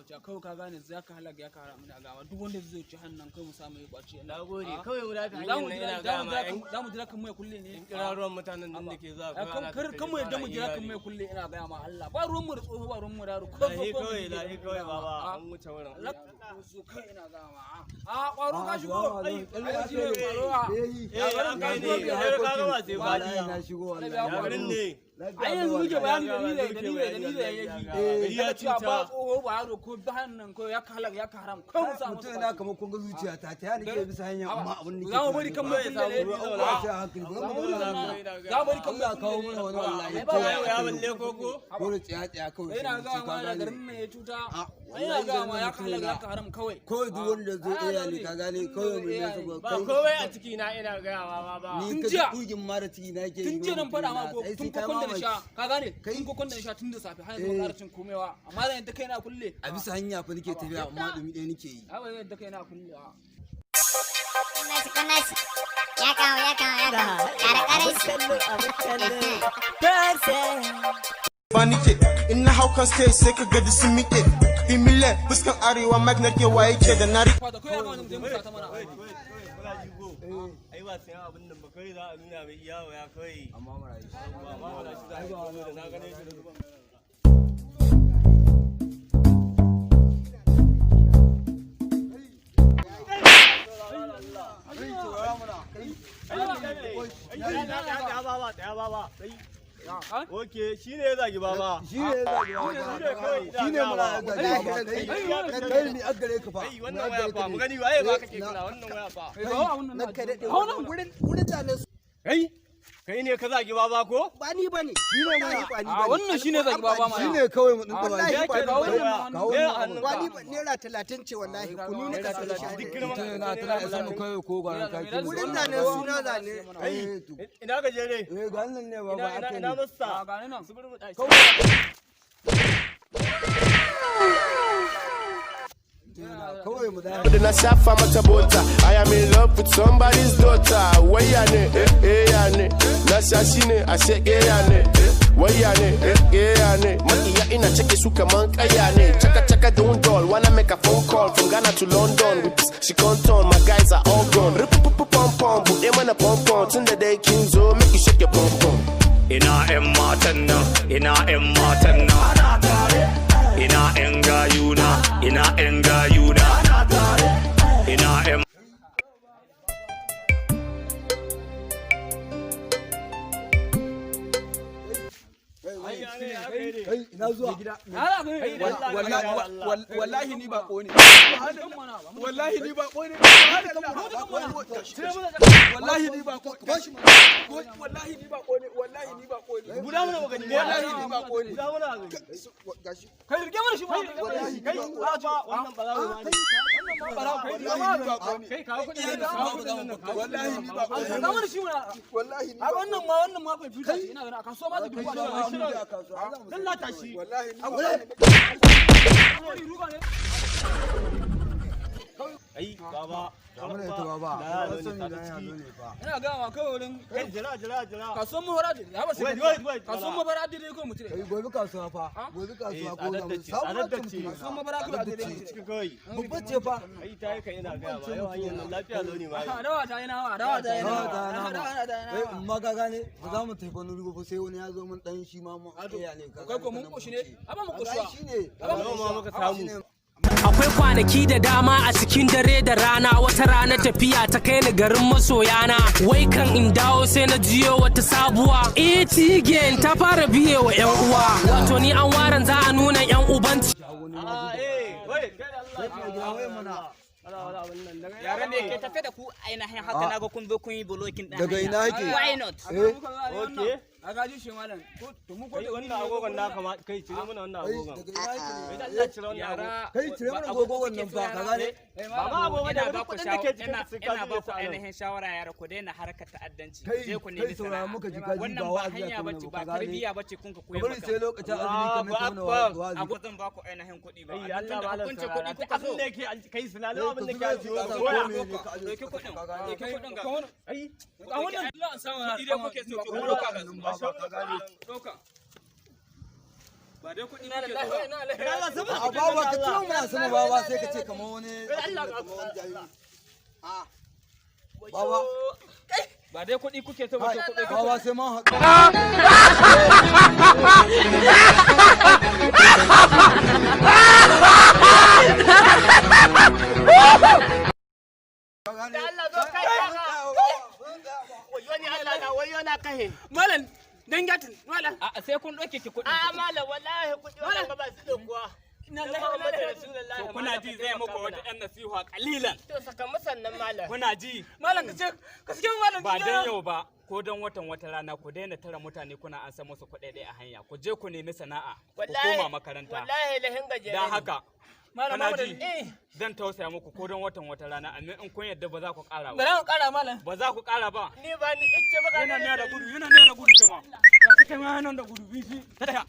wuce kawai ka gane za ka halaka ya kara mu da gama duk wanda zai ci hannun kai mu samu ya kwace na gode kawai mu dafi hanyar nan ina gama za mu jira kan mai kulle ne in kira ruwan mutanen nan da ke za kan mu yadda mu jira kan mai kulle ina ga ma Allah ba ruwan mu da tsoho ba ruwan mu da ko lahi kawai baba an wuce wurin su kai ina ga ma kwaro ka shigo ai shi ne kwaro an kai ne ka ga ba sai ba na shigo wallahi garin ne ai yanzu muke bayani da ni da yake ya ci ba tsoho ba yaro ko bahanan ko ya halaka ya haram ko mu samu mutum na kamar kun ga zuciya ta yani ke bisa hanya amma abin da za mu bari kan mai samu za mu bari kan Allah kawo mana wani wallahi ba ya balle koko ko da tsaya kawai ina ga ma da garin nan ya cuta ina ga ma ya halaka ya haram kawai ko duk wanda zo iya ne ka gane kawai mun ne su ba kowai a ciki na ina ga ma ba ni ka kugin mara ciki na ke tun jiya nan fada ma ko tun kokon da sha ka gane tun kokon da sha tun da safe har yanzu ƙara cin komewa amma da yanda kai na kulle a bisa hanya fa nake tafiya amma dumi ɗaya nake yi a ba yanda kai na kulle Konas ya kawo Banike in na haukan stage sai ka gadi sun miƙe Bimile fuskan arewa magnar ke waye ke da nari ai ba sai abin nan ba kai za a nuna mai iyawa ya kai amma mara shi za a yi na gane shi da zuban Oke, shi ne ya zagi baba. Shi ne ya zagi baba. Shi ne mara ya zagi baba. Kai ni an gare ka fa. Wannan waya fa, mu gani waye ba kake kira wannan waya fa. Nan ka dade. Wannan gurin da ne. Kai ne ka zagi baba ko? Ba ni bane. Shi ne a wannan shine zagi baba ma. Shi ne kawai mu dinka wallahi kai kawo ba ni naira 30 ce wallahi kunu ne ka tsala shi duk girman na tana isa mu kai ko gwaran ka ki gurin da ne suna da ne ina ga jere ga nan ne baba ake ina musta ga nan su burmu dai na shafa mata bota I am in love with somebody's daughter waya ne ya ne na shashi ne a shege ya ne waya ne ya ne makiya ina cike su kaman kaya ne chaka don doll wanna make a phone call from Ghana to London with she can't turn my guys are all gone pom pom bude mana pom pom tunda dai kin zo make you shake your pom pom ina ƴan matan nan ina ƴan matan nan ina ƴan gayuna ina ƴan gayuna ina ƴan ina zuwa wallahi ni ba ko ne wallahi ni ba ko ne wallahi ni ba ko wallahi ni ba ko ne wallahi ni ba ko ne guda mana magani wallahi ni ba ko ne guda mana gashi kai rike mana shi ba wallahi kai wannan balawo ma wannan ma barawo kai kawo kudi ne wallahi ni ba ko ne ga mana shi wallahi ni wannan ma fa fita ina ganin a kasuwa ma da dubu a kasuwa lallata shi wallahi ai baba kamar ita baba ina ga ma kawai wurin kai jira kasuwan mu fara ya ba sai kasuwan mu fara dire ko mutune kai gobe kasuwa fa gobe kasuwa ko da mun samu kasuwan mu fara ko dire cikin kai babba ce fa ai ta kai ina ga ma yau hanyar nan lafiya zo ne ma dawa ta yana amma ka gane ba za mu tafi wani rugo sai wani ya zo mun dan shi ma mu iya ne kai ko mun koshi ne aba mu koshi shine yau ma muka samu akwai kwanaki da dama a cikin dare da rana wata rana tafiya ta kai ni garin masoyana wai kan in dawo sai na jiyo wata sabuwa ATGN ta fara biye wa yan uwa wato ni an waran za a nuna yan ubanci yaran da ke tafe da ku ainihin haka na ga kun zo kun yi bulokin ɗan daga ina yake why not okay a gaji shi malam to mu ko wannan agogon da kama kai cire mana wannan agogon daga ina yake kai da Allah cire wannan agogon kai cire mana agogon nan fa ka gane baba agogon da kudin da ke cikin su ka ina ba ku ainihin shawara yara ku daina harkar ta'addanci je ku nemi saurara muka ji kaji wannan ba hanya bace ba tarbiya bace kun ka koyar bari sai lokacin azumi kamar tona wazi abu zan ba ku ainihin kuɗi ba Allah ba Allah kun ce kuɗi kuka so ne ke kai sulalawa abin da ke ajiyo doki kuɗin ga ai a wannan Allah an samu idan kuke so ku roka ga doka ba dai kuɗi nake so a baba ka tuwo mana sama baba sai ka ce kamar wani baba ba dai kuɗi kuke so ba kuɗi baba sai man haɗu malam dan gatin malam a sai kun doke ki kudi malam wallahi kudi wannan ba su da kuwa kuna ji zai muku wata ɗan nasiha kalilan to saka musannan malam kuna ji malam ka ce malam ba dan yau ba ko dan wata rana ku daina tara mutane kuna an san musu kuɗi a hanya ku je ku nemi sana'a ku koma makaranta wallahi lahin gajere dan haka kana ji zan tausaya muku ko don wata rana amma in kun yadda ba za ku ƙara ba. Ba za ku ƙara malam. Ba za ku ƙara ba. Ni ba ni ice ba yana ne da gudu kama. Ka kike ma nan da gudu bishi. Tada.